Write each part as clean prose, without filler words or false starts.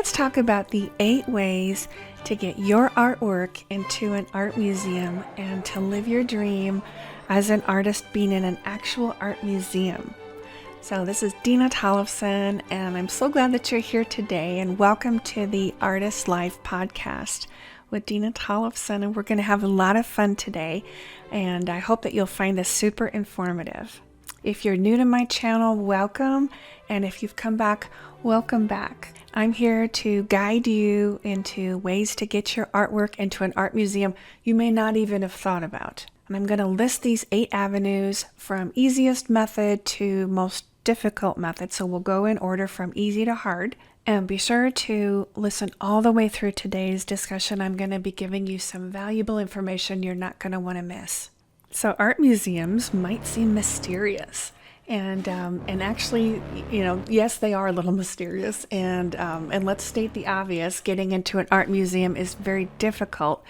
Let's talk about the 8 ways to get your artwork into an art museum and to live your dream as an artist being in an actual art museum. So this is Dena Tollefson, and I'm so glad that you're here today, and welcome to the Artist Life podcast with Dena Tollefson, and we're going to have a lot of fun today, and I hope that you'll find this super informative. If you're new to my channel, welcome, and if you've come back, welcome back. I'm here to guide you into ways to get your artwork into an art museum you may not even have thought about. And I'm going to list these 8 avenues from easiest method to most difficult method. So we'll go in order from easy to hard. And be sure to listen all the way through today's discussion. I'm going to be giving you some valuable information you're not going to want to miss. So art museums might seem mysterious. And actually, yes, they are a little mysterious. And let's state the obvious, getting into an art museum is very difficult.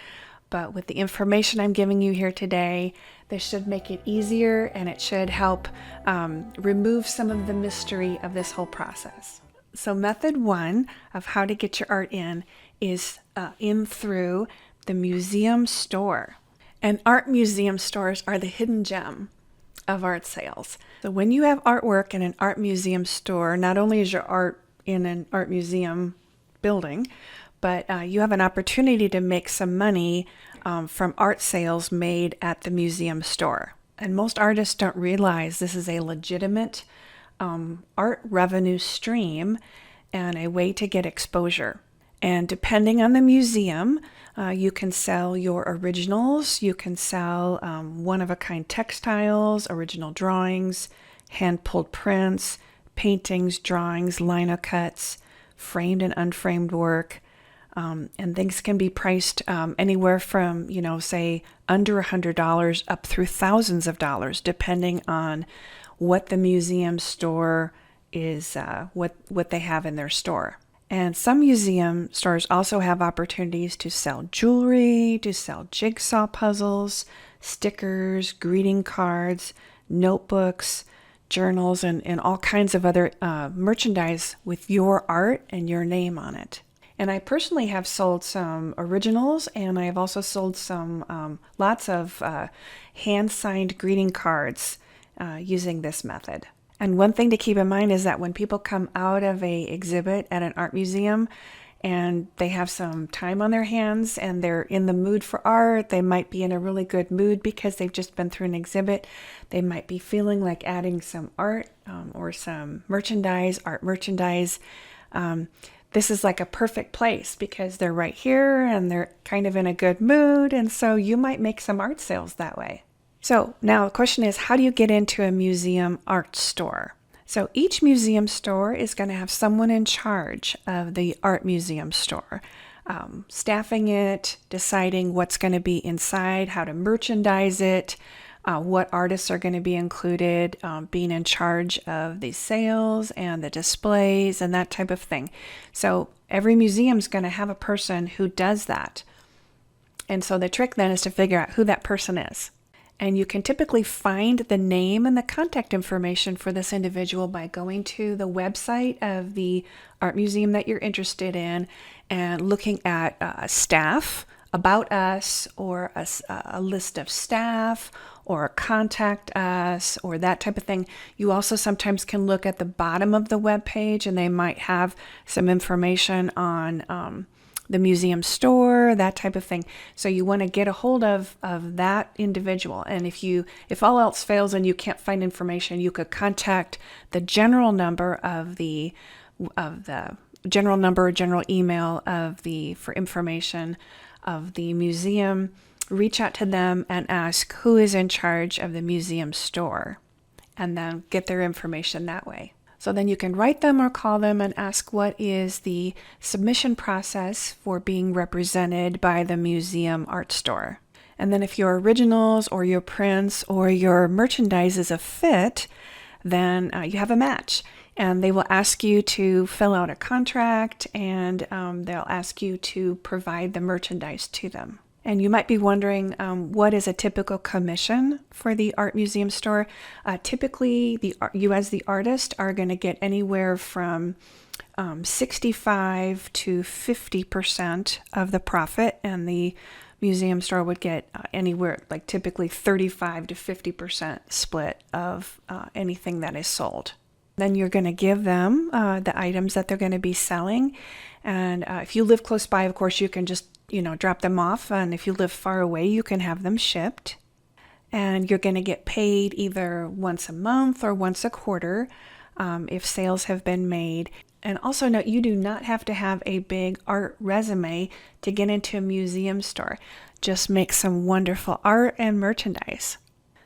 But with the information I'm giving you here today, this should make it easier, and it should help remove some of the mystery of this whole process. So method 1 of how to get your art in is in through the museum store. And art museum stores are the hidden gem of art sales. So when you have artwork in an art museum store, not only is your art in an art museum building, but you have an opportunity to make some money from art sales made at the museum store. And most artists don't realize this is a legitimate art revenue stream and a way to get exposure. And depending on the museum, you can sell your originals, you can sell one-of-a-kind textiles, original drawings, hand-pulled prints, paintings, drawings, lino cuts, framed and unframed work. And things can be priced anywhere from, say, under $100 up through thousands of dollars, depending on what the museum store is, what they have in their store. And some museum stores also have opportunities to sell jewelry, to sell jigsaw puzzles, stickers, greeting cards, notebooks, journals, and all kinds of other merchandise with your art and your name on it. And I personally have sold some originals, and I have also sold some lots of hand-signed greeting cards using this method. And one thing to keep in mind is that when people come out of a exhibit at an art museum and they have some time on their hands and they're in the mood for art, they might be in a really good mood because they've just been through an exhibit. They might be feeling like adding some art or some merchandise, art merchandise. This is like a perfect place because they're right here and they're kind of in a good mood. And so you might make some art sales that way. So now the question is, how do you get into a museum art store? So each museum store is going to have someone in charge of the art museum store, staffing it, deciding what's going to be inside, how to merchandise it, what artists are going to be included, being in charge of the sales and the displays and that type of thing. So every museum is going to have a person who does that. And so the trick then is to figure out who that person is. And you can typically find the name and the contact information for this individual by going to the website of the art museum that you're interested in and looking at staff, about us, or a list of staff, or contact us, or that type of thing. You also sometimes can look at the bottom of the web page, and they might have some information on the museum store, that type of thing. So you want to get a hold of that individual. And if all else fails and you can't find information, you could contact the general number of the general number or general email for information of the museum. Reach out to them and ask who is in charge of the museum store, and then get their information that way. So then you can write them or call them and ask what is the submission process for being represented by the museum art store. And then if your originals or your prints or your merchandise is a fit, then you have a match. And they will ask you to fill out a contract, and they'll ask you to provide the merchandise to them. And you might be wondering, what is a typical commission for the art museum store? Typically, you as the artist are going to get anywhere from 65 to 50% of the profit, and the museum store would get anywhere like typically 35 to 50% split of anything that is sold. Then you're going to give them the items that they're going to be selling. And if you live close by, of course, you can just drop them off. And if you live far away, you can have them shipped. And you're going to get paid either once a month or once a quarter if sales have been made. And also note, you do not have to have a big art resume to get into a museum store. Just make some wonderful art and merchandise.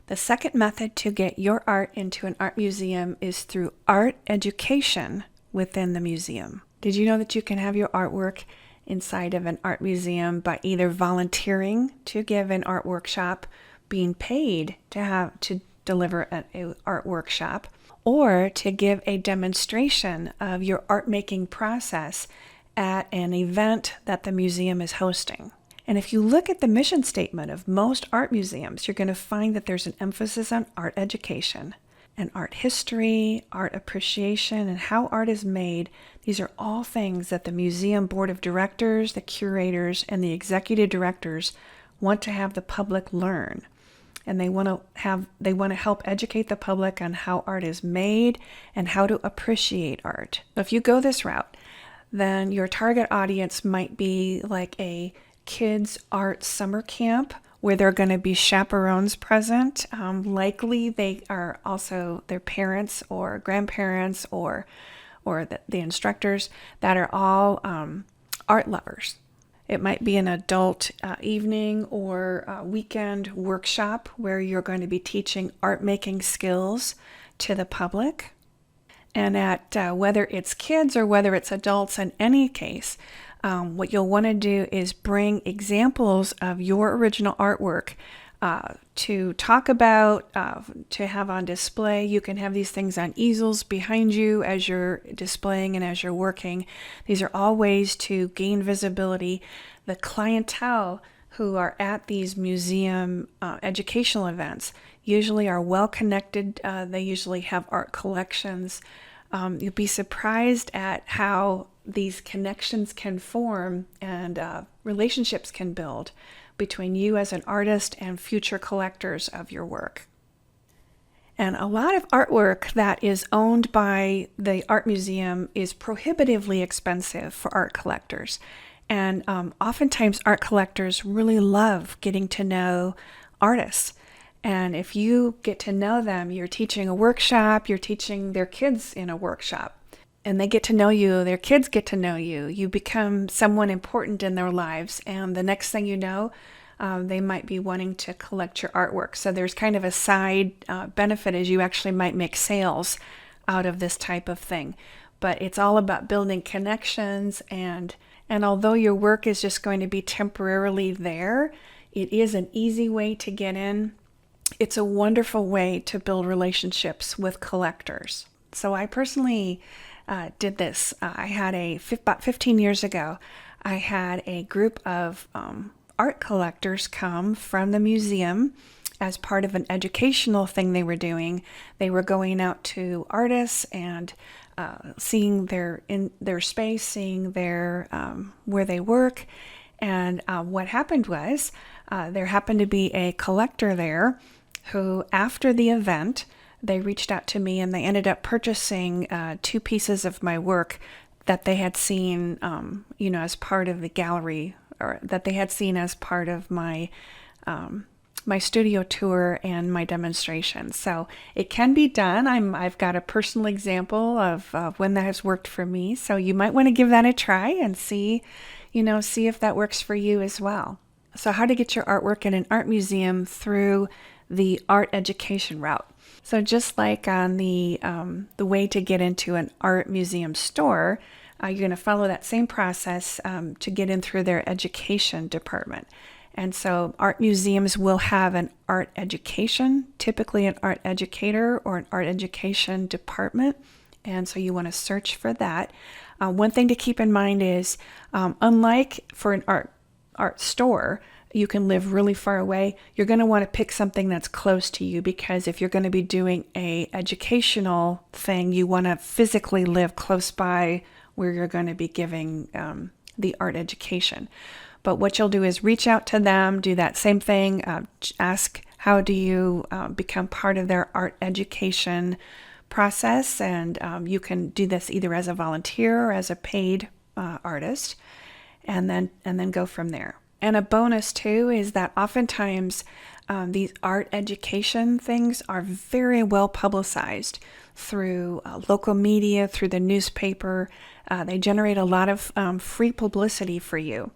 The second method to get your art into an art museum is through art education within the museum. Did you know that you can have your artwork inside of an art museum by either volunteering to give an art workshop, being paid to deliver an art workshop, or to give a demonstration of your art making process at an event that the museum is hosting? And if you look at the mission statement of most art museums, you're going to find that there's an emphasis on art education and art history, art appreciation, and how art is made. These are all things that the museum board of directors, the curators, and the executive directors want to have the public learn. And they want to help educate the public on how art is made and how to appreciate art. So if you go this route, then your target audience might be like a kids art summer camp where there are going to be chaperones present. Likely they are also their parents or grandparents or the instructors that are all art lovers. It might be an adult evening or weekend workshop where you're going to be teaching art making skills to the public. And at whether it's kids or whether it's adults, in any case, what you'll want to do is bring examples of your original artwork to talk about, to have on display. You can have these things on easels behind you as you're displaying and as you're working. These are all ways to gain visibility. The clientele who are at these museum educational events usually are well connected. They usually have art collections. You'll be surprised at how these connections can form and relationships can build between you as an artist and future collectors of your work. And a lot of artwork that is owned by the art museum is prohibitively expensive for art collectors. And oftentimes art collectors really love getting to know artists. And if you get to know them, you're teaching a workshop, you're teaching their kids in a workshop, and they get to know you, their kids get to know you, you become someone important in their lives, and the next thing you know, they might be wanting to collect your artwork. So there's kind of a side benefit as you actually might make sales out of this type of thing. But it's all about building connections, and although your work is just going to be temporarily there, it is an easy way to get in. It's a wonderful way to build relationships with collectors. So I personally did this. I had about 15 years ago, I had a group of art collectors come from the museum as part of an educational thing they were doing. They were going out to artists and seeing their space, seeing their where they work. And what happened was there happened to be a collector there who, after the event, they reached out to me and they ended up purchasing 2 pieces of my work that they had seen, as part of the gallery, or that they had seen as part of my my studio tour and my demonstration. So it can be done. I've got a personal example of when that has worked for me. So you might want to give that a try and see if that works for you as well. So how to get your artwork in an art museum through the art education route. So just like on the way to get into an art museum store, you're going to follow that same process to get in through their education department. And so art museums will have an art education, typically an art educator or an art education department. And so you want to search for that. One thing to keep in mind is, unlike for an art store, you can live really far away, you're going to want to pick something that's close to you, because if you're going to be doing a educational thing, you want to physically live close by where you're going to be giving the art education. But what you'll do is reach out to them, do that same thing, ask how do you become part of their art education process, and you can do this either as a volunteer or as a paid artist, and then go from there. And a bonus too is that oftentimes these art education things are very well publicized through local media, through the newspaper. They generate a lot of free publicity for you,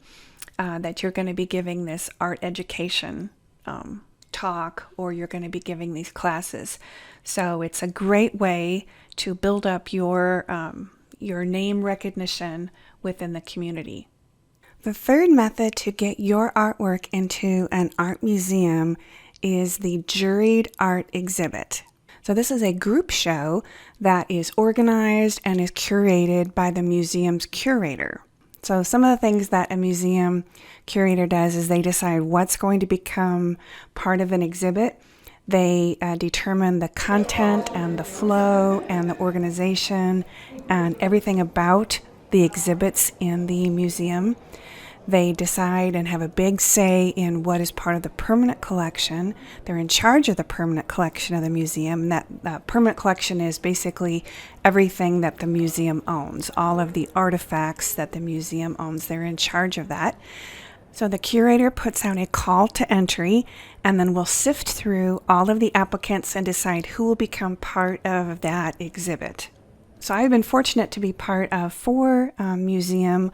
that you're going to be giving this art education talk, or you're going to be giving these classes. So it's a great way to build up your name recognition within the community. The third method to get your artwork into an art museum is the Juried art exhibit. So this is a group show that is organized and is curated by the museum's curator. So some of the things that a museum curator does is they decide what's going to become part of an exhibit. They determine the content and the flow and the organization and everything about the exhibits in the museum. They decide and have a big say in what is part of the permanent collection. They're in charge of the permanent collection of the museum. That permanent collection is basically everything that the museum owns, all of the artifacts that the museum owns. They're in charge of that. So the curator puts out a call to entry, and then we'll sift through all of the applicants and decide who will become part of that exhibit. So I've been fortunate to be part of 4 museum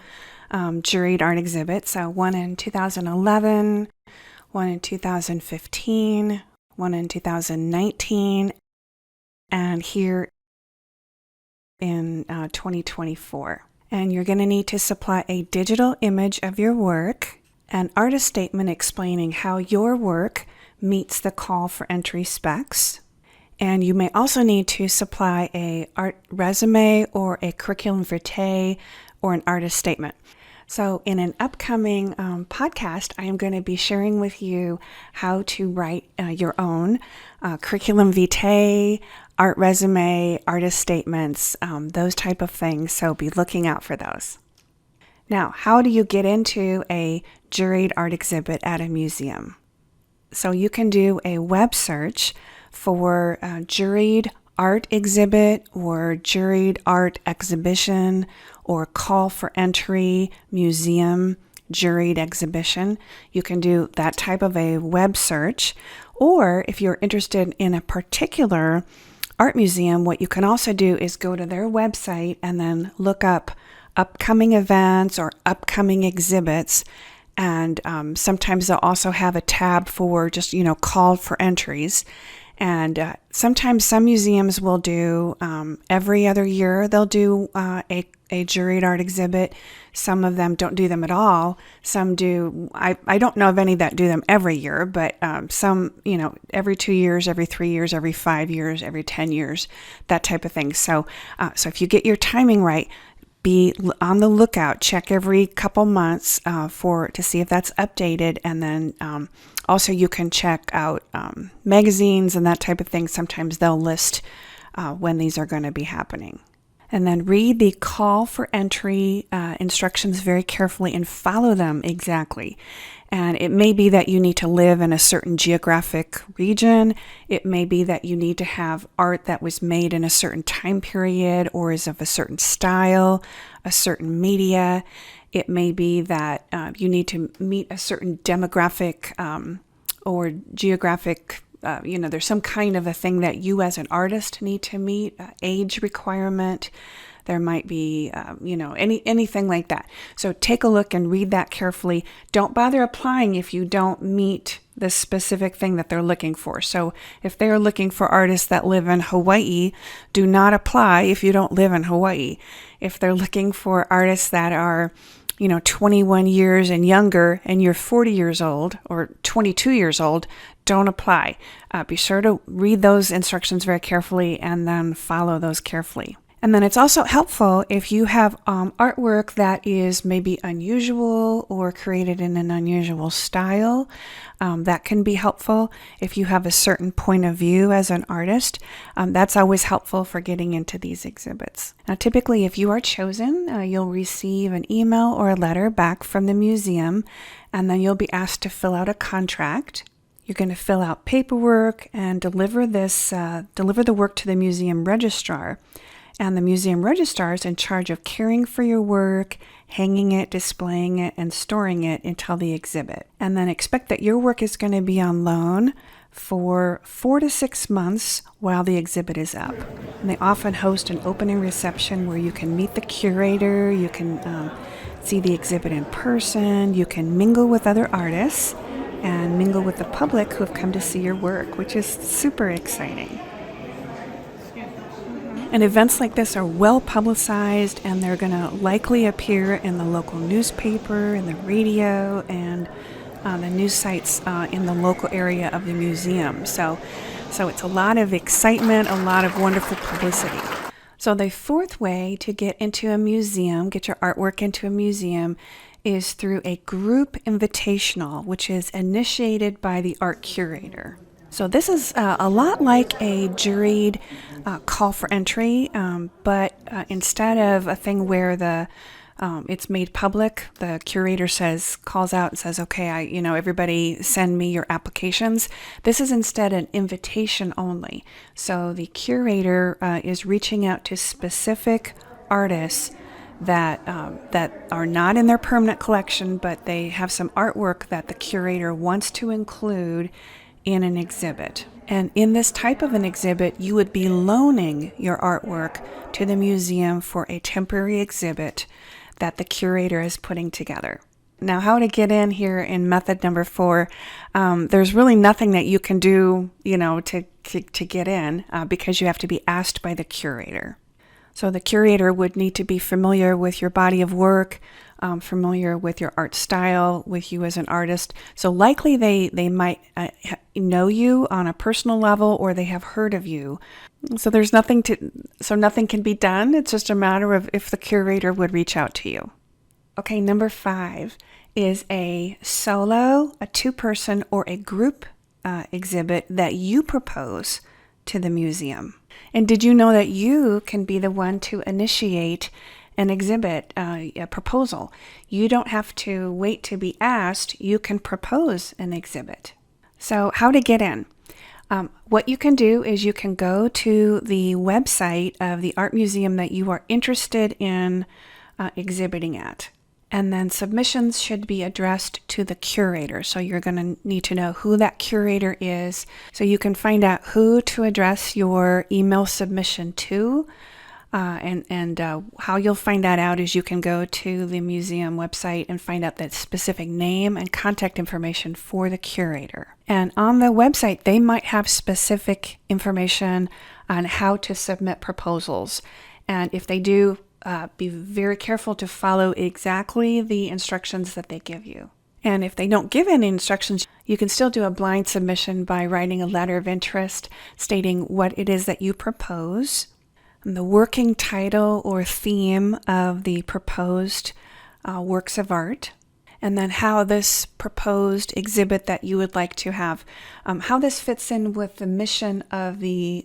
juried art exhibits. So one in 2011, one in 2015, one in 2019, and here in 2024. And you're going to need to supply a digital image of your work, an artist statement explaining how your work meets the call for entry specs. And you may also need to supply a art resume or a curriculum vitae or an artist statement. So in an upcoming podcast, I am going to be sharing with you how to write your own curriculum vitae, art resume, artist statements, those type of things. So be looking out for those. Now, how do you get into a juried art exhibit at a museum? So you can do a web search for juried art exhibit or juried art exhibition or call for entry museum juried exhibition. You can do that type of a web search. Or if you're interested in a particular art museum, what you can also do is go to their website and then look up upcoming events or upcoming exhibits. And sometimes they'll also have a tab for just, call for entries. And sometimes some museums will do every other year, they'll do a juried art exhibit. Some of them don't do them at all. Some do. I don't know of any that do them every year, but some, every 2 years, every 3 years, every 5 years, every 10 years, that type of thing. So if you get your timing right, be on the lookout. Check every couple months to see if that's updated, and then also you can check out magazines and that type of thing. Sometimes they'll list when these are going to be happening. And then read the call for entry instructions very carefully and follow them exactly. And it may be that you need to live in a certain geographic region. It may be that you need to have art that was made in a certain time period or is of a certain style, a certain media. It may be that you need to meet a certain demographic or geographic there's some kind of a thing that you as an artist need to meet, age requirement. There might be, anything like that. So take a look and read that carefully. Don't bother applying if you don't meet the specific thing that they're looking for. So if they're looking for artists that live in Hawaii, do not apply if you don't live in Hawaii. If they're looking for artists that are 21 years and younger, and you're 40 years old or 22 years old, don't apply. Be sure to read those instructions very carefully and then follow those carefully. And then it's also helpful if you have artwork that is maybe unusual or created in an unusual style. That can be helpful if you have a certain point of view as an artist. That's always helpful for getting into these exhibits. Now, typically, if you are chosen, you'll receive an email or a letter back from the museum, and then you'll be asked to fill out a contract. You're going to fill out paperwork and deliver the work to the museum registrar. And the museum registrar is in charge of caring for your work, hanging it, displaying it, and storing it until the exhibit. And then expect that your work is going to be on loan for 4 to 6 months while the exhibit is up. And they often host an opening reception where you can meet the curator, you can see the exhibit in person, you can mingle with other artists, and mingle with the public who have come to see your work, which is super exciting. And events like this are well publicized, and they're going to likely appear in the local newspaper, in the radio, and the news sites in the local area of the museum. So it's a lot of excitement, a lot of wonderful publicity. So the fourth way to get into a museum, get your artwork into a museum, is through a group invitational, which is initiated by the art curator. So this is a lot like a juried call for entry, but instead of a thing where it's made public, the curator calls out and says, okay, everybody send me your applications. This is instead an invitation only. So the curator is reaching out to specific artists that are not in their permanent collection, but they have some artwork that the curator wants to include in an exhibit. And in this type of an exhibit, you would be loaning your artwork to the museum for a temporary exhibit that the curator is putting together. Now, how to get in here in method number 4, there's really nothing that you can do, to get in because you have to be asked by the curator. So the curator would need to be familiar with your body of work, familiar with your art style, with you as an artist. So likely they might know you on a personal level, or they have heard of you. So nothing can be done. It's just a matter of if the curator would reach out to you. Okay, number 5 is a solo, a 2-person, or a group exhibit that you propose to the museum. And did you know that you can be the one to initiate an exhibit, a proposal? You don't have to wait to be asked. You can propose an exhibit. So how to get in? What you can do is you can go to the website of the art museum that you are interested in exhibiting at. And then submissions should be addressed to the curator. So you're going to need to know who that curator is. So you can find out who to address your email submission to. And how you'll find that out is you can go to the museum website and find out that specific name and contact information for the curator. And on the website, they might have specific information on how to submit proposals. And if they do, be very careful to follow exactly the instructions that they give you. And if they don't give any instructions, you can still do a blind submission by writing a letter of interest stating what it is that you propose, the working title or theme of the proposed works of art, and then how this proposed exhibit that you would like to have, how this fits in with the mission of the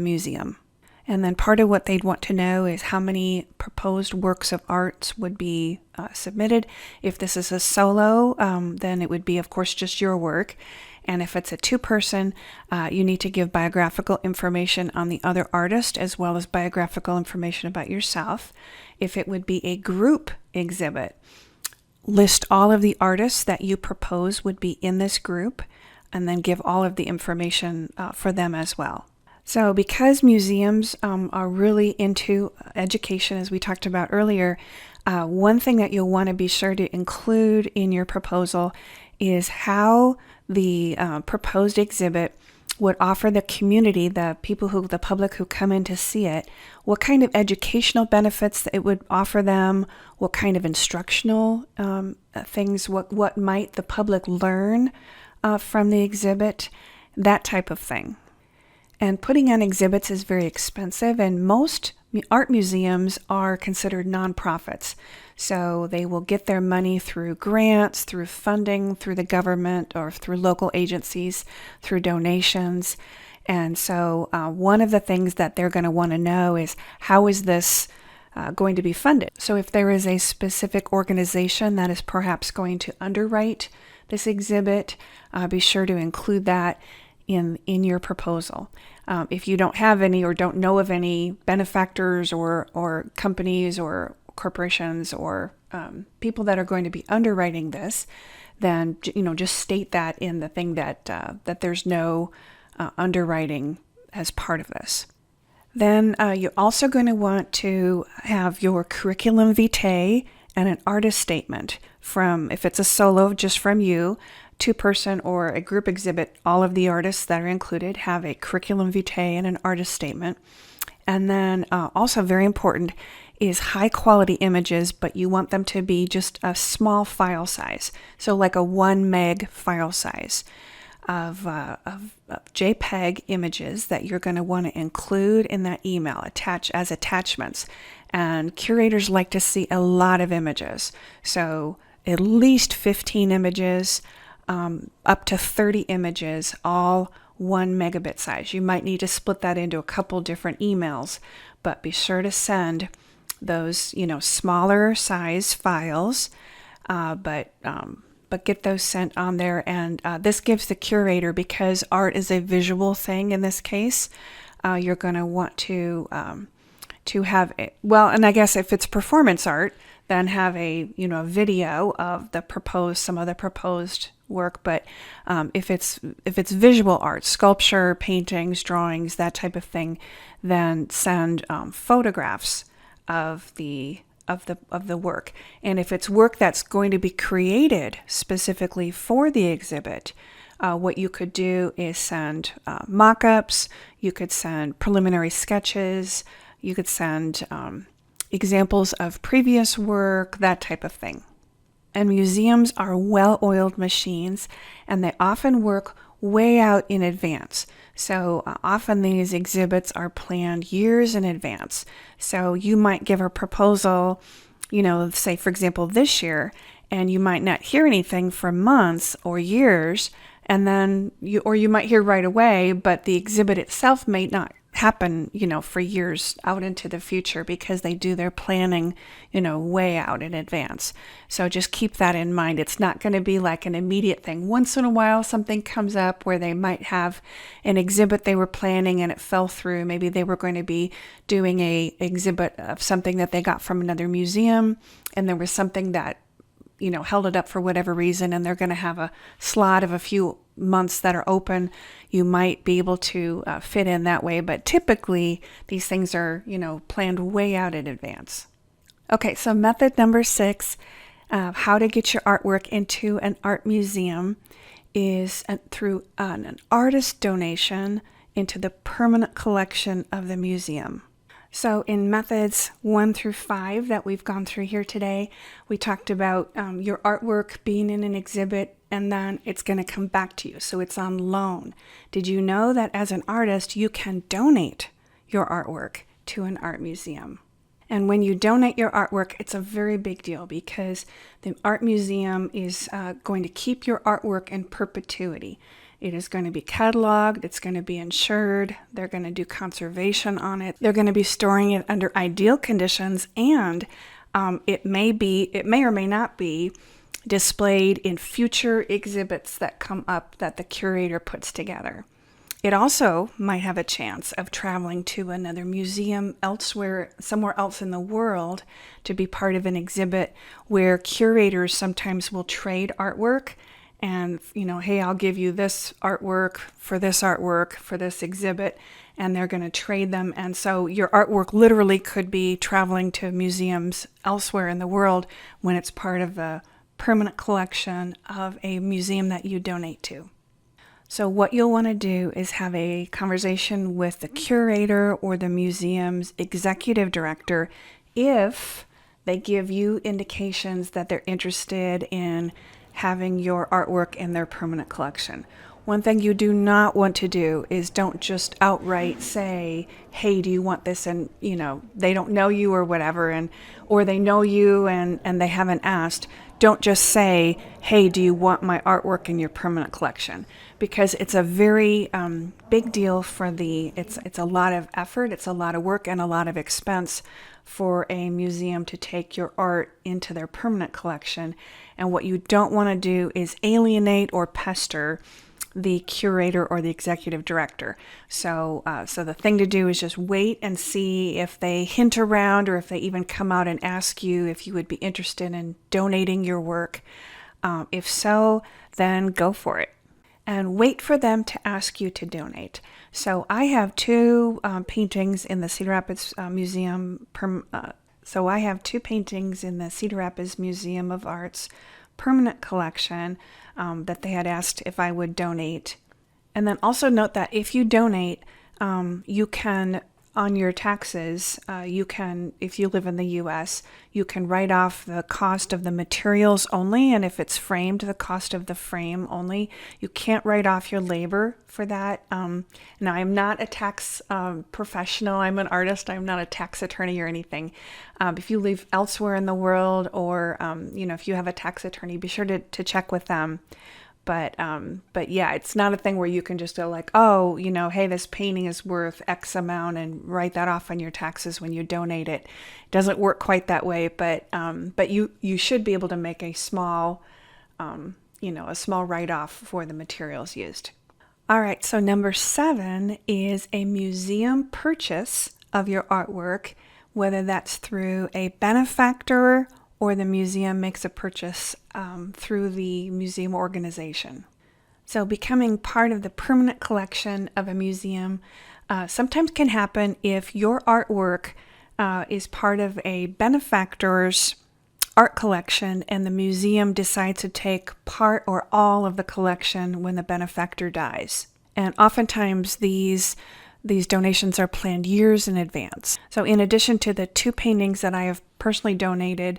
museum. And then part of what they'd want to know is how many proposed works of art would be submitted. If this is a solo, then it would be, of course, just your work. And if it's a 2-person, you need to give biographical information on the other artist as well as biographical information about yourself. If it would be a group exhibit, list all of the artists that you propose would be in this group, and then give all of the information for them as well. So because museums are really into education, as we talked about earlier, one thing that you'll want to be sure to include in your proposal is how the proposed exhibit would offer the community, the public who come in to see it, what kind of educational benefits it would offer them, what kind of instructional things, what might the public learn from the exhibit, that type of thing. And putting on exhibits is very expensive, and most art museums are considered nonprofits. So they will get their money through grants, through funding, through the government, or through local agencies, through donations. And so one of the things that they're going to want to know is, how is this going to be funded? So if there is a specific organization that is perhaps going to underwrite this exhibit, be sure to include that in your proposal. If you don't have any or don't know of any benefactors or companies or corporations or people that are going to be underwriting this, then just state that in the thing that there's no underwriting as part of this. Then you're also going to want to have your curriculum vitae and an artist statement from, if it's a solo, just from you, two-person or a group exhibit, all of the artists that are included have a curriculum vitae and an artist statement. And then also very important is high-quality images, but you want them to be just a small file size, so like a 1 meg file size of JPEG images that you're going to want to include in that email, attach as attachments. And curators like to see a lot of images, so at least 15 images, up to 30 images, all 1 megabit size. You might need to split that into a couple different emails, but be sure to send those, smaller size files, but get those sent on there. And this gives the curator, because art is a visual thing in this case, you're going to want to have and I guess if it's performance art, then have a video of some of the proposed work. But if it's visual art, sculpture, paintings, drawings, that type of thing, then send photographs of the work. And if it's work that's going to be created specifically for the exhibit, what you could do is send mock-ups, you could send preliminary sketches, you could send examples of previous work, that type of thing. And museums are well-oiled machines, and they often work way out in advance. So often these exhibits are planned years in advance. So you might give a proposal, say for example this year, and you might not hear anything for months or years, and then you might hear right away, but the exhibit itself may not happen, for years out into the future, because they do their planning, way out in advance. So just keep that in mind. It's not going to be like an immediate thing. Once in a while, something comes up where they might have an exhibit they were planning and it fell through. Maybe they were going to be doing a exhibit of something that they got from another museum, and there was something that held it up for whatever reason, and they're going to have a slot of a few months that are open. You might be able to fit in that way, but typically these things are, planned way out in advance. Okay, so method number 6, how to get your artwork into an art museum, is through an artist donation into the permanent collection of the museum. So in methods 1 through 5 that we've gone through here today, we talked about your artwork being in an exhibit and then it's going to come back to you. So it's on loan. Did you know that as an artist, you can donate your artwork to an art museum? And when you donate your artwork, it's a very big deal, because the art museum is going to keep your artwork in perpetuity. It is going to be cataloged, it's going to be insured, they're going to do conservation on it, they're going to be storing it under ideal conditions, and it may or may not be displayed in future exhibits that come up that the curator puts together. It also might have a chance of traveling to another museum elsewhere, somewhere else in the world, to be part of an exhibit where curators sometimes will trade artwork. And, hey, I'll give you this artwork for this exhibit, and they're going to trade them. And so your artwork literally could be traveling to museums elsewhere in the world when it's part of the permanent collection of a museum that you donate to. So what you'll want to do is have a conversation with the curator or the museum's executive director if they give you indications that they're interested in having your artwork in their permanent collection. One thing you do not want to do is don't just outright say, hey, do you want this? And, they don't know you or whatever, or they know you and they haven't asked. Don't just say, hey, do you want my artwork in your permanent collection? Because it's a very big deal it's a lot of effort, it's a lot of work and a lot of expense for a museum to take your art into their permanent collection. And what you don't want to do is alienate or pester the curator or the executive director. So the thing to do is just wait and see if they hint around, or if they even come out and ask you if you would be interested in donating your work. If so, then go for it. And wait for them to ask you to donate. So I have two paintings in the Cedar Rapids Museum. So I have two paintings in the Cedar Rapids Museum of Art's permanent collection that they had asked if I would donate. And then also note that if you donate, you can, on your taxes, if you live in the U.S., you can write off the cost of the materials only, and if it's framed, the cost of the frame only. You can't write off your labor for that. Now, I'm not a tax professional. I'm an artist. I'm not a tax attorney or anything. If you live elsewhere in the world, or if you have a tax attorney, be sure to check with them. But yeah, it's not a thing where you can just go like, oh, hey, this painting is worth X amount and write that off on your taxes when you donate it. It doesn't work quite that way, but you should be able to make a small write-off for the materials used. All right, so number 7 is a museum purchase of your artwork, whether that's through a benefactor or the museum makes a purchase through the museum organization. So becoming part of the permanent collection of a museum sometimes can happen if your artwork is part of a benefactor's art collection and the museum decides to take part or all of the collection when the benefactor dies. And oftentimes these donations are planned years in advance. So in addition to the 2 paintings that I have personally donated,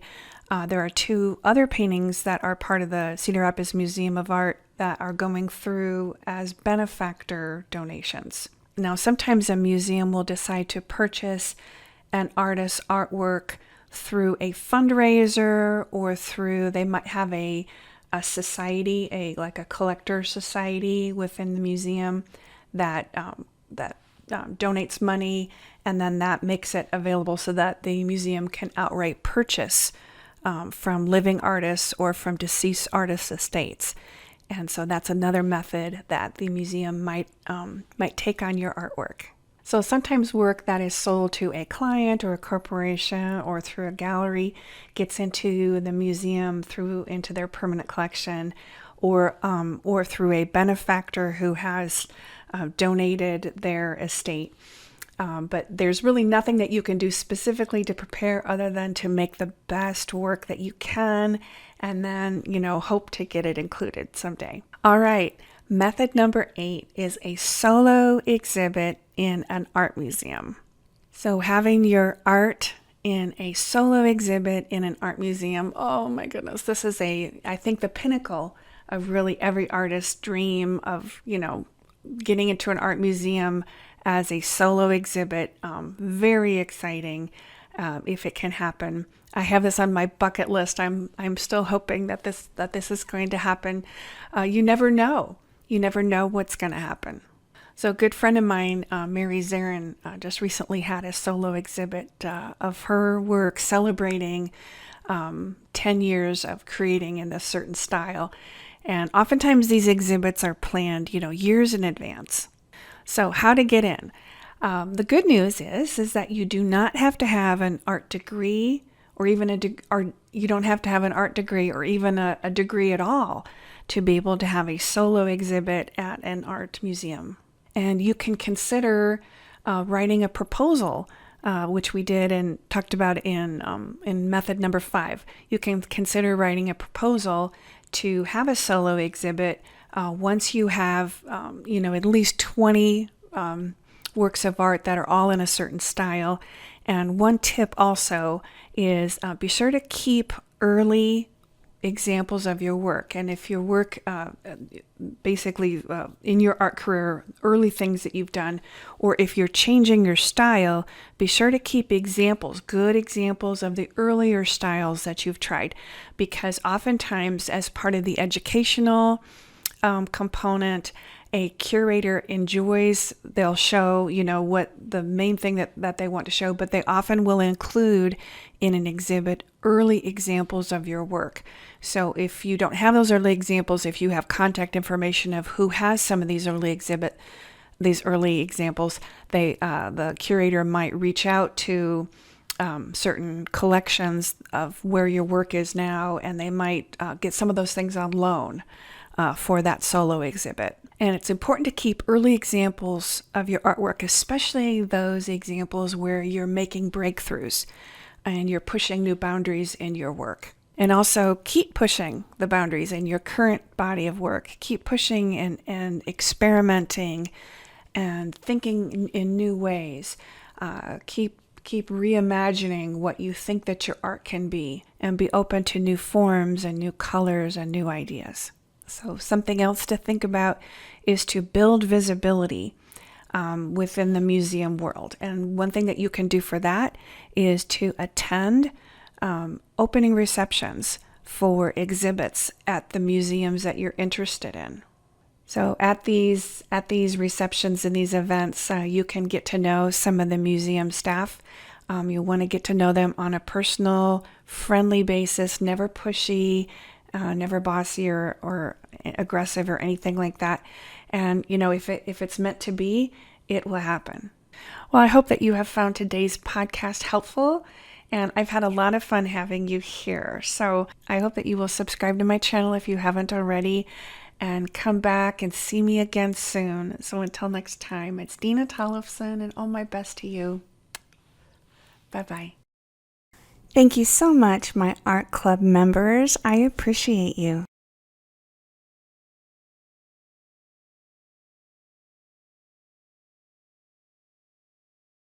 there are 2 other paintings that are part of the Cedar Rapids Museum of Art that are going through as benefactor donations. Now, sometimes a museum will decide to purchase an artist's artwork through a fundraiser, or they might have a society, like a collector society within the museum that donates money, and then that makes it available so that the museum can outright purchase from living artists or from deceased artists' estates. And so that's another method that the museum might take on your artwork. So sometimes work that is sold to a client or a corporation or through a gallery gets into the museum into their permanent collection, or through a benefactor who has donated their estate. But there's really nothing that you can do specifically to prepare other than to make the best work that you can, and then, hope to get it included someday. All right, method number 8 is a solo exhibit in an art museum. So having your art in a solo exhibit in an art museum, oh my goodness, this is I think the pinnacle of really every artist's dream of, getting into an art museum as a solo exhibit. Very exciting if it can happen. I have this on my bucket list. I'm still hoping that this is going to happen. You never know. You never know what's going to happen. So a good friend of mine, Mary Zarin, just recently had a solo exhibit of her work celebrating 10 years of creating in this certain style. And oftentimes these exhibits are planned, years in advance. So how to get in? The good news is that you do not have to have an art degree, or even or you don't have to have an art degree or even a degree at all to be able to have a solo exhibit at an art museum. And you can consider writing a proposal, which we did and talked about in method number 5. You can consider writing a proposal to have a solo exhibit once you have, at least 20 works of art that are all in a certain style. And one tip also is be sure to keep early examples of your work. And if your work, basically in your art career, early things that you've done, or if you're changing your style, be sure to keep examples, good examples of the earlier styles that you've tried, because oftentimes as part of the educational component, a curator enjoys, they'll show, what the main thing that they want to show, but they often will include in an exhibit early examples of your work. So if you don't have those early examples, if you have contact information of who has some of these early examples, the curator might reach out to certain collections of where your work is now, and they might get some of those things on loan for that solo exhibit. And it's important to keep early examples of your artwork, especially those examples where you're making breakthroughs and you're pushing new boundaries in your work. And also keep pushing the boundaries in your current body of work. Keep pushing and experimenting and thinking in new ways. Keep reimagining what you think that your art can be, and be open to new forms and new colors and new ideas. So something else to think about is to build visibility within the museum world. And one thing that you can do for that is to attend opening receptions for exhibits at the museums that you're interested in. So at these receptions and these events, you can get to know some of the museum staff. You want to get to know them on a personal, friendly basis, never pushy, never bossy or aggressive or anything like that. And if it's meant to be, it will happen. Well, I hope that you have found today's podcast helpful, and I've had a lot of fun having you here. So I hope that you will subscribe to my channel if you haven't already, and come back and see me again soon. So until next time, it's Dena Tollefson, and all my best to you. Bye-bye. Thank you so much, my art club members. I appreciate you.